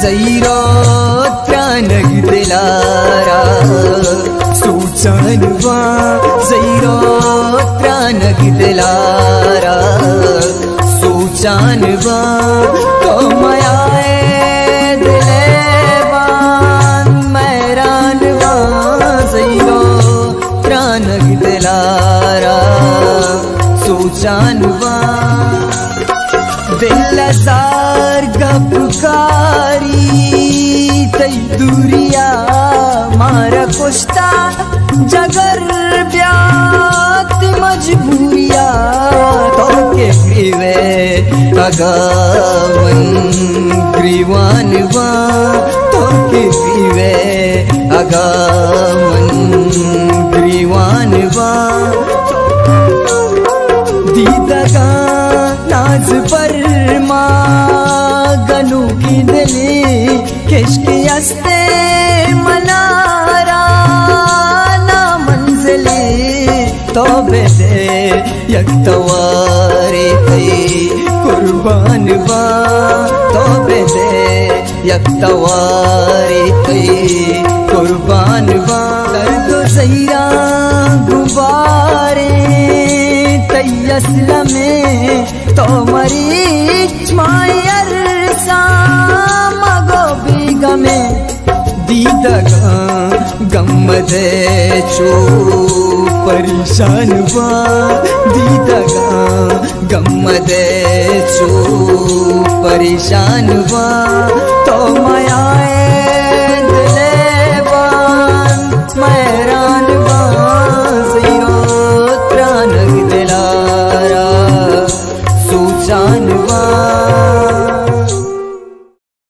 जैरो त्रानग दिलारा सूचानवा जैरो त्रानग दिलारा सूचानवा तो मयाए दिलेवान मैरानवा जैरो त्रानग दिलारा सूचानवा दिल जार गपकारी तई दूरिया मारा कुश्ता जगर ब्यात मजबूरिया तो के ग्रीवे अगावन ग्रीवानवा तो के ग्रीवे अगावन ग्रीवानवा दीदगा नाज पर गनु की दिली किश्की अस्ते मनारा ना मंजिली तो बेदे यक्तवारी थी कुर्बान बा तो बेदे यक्तवारी थी कुर्बान बा दर्द ज़हीरा गुबारे तयस्ल में तो मरीच मायर सामगो बीगमे दीदगा गम्मदे चो परेशान बा दीदगा गम्मदे चो परेशान बा तो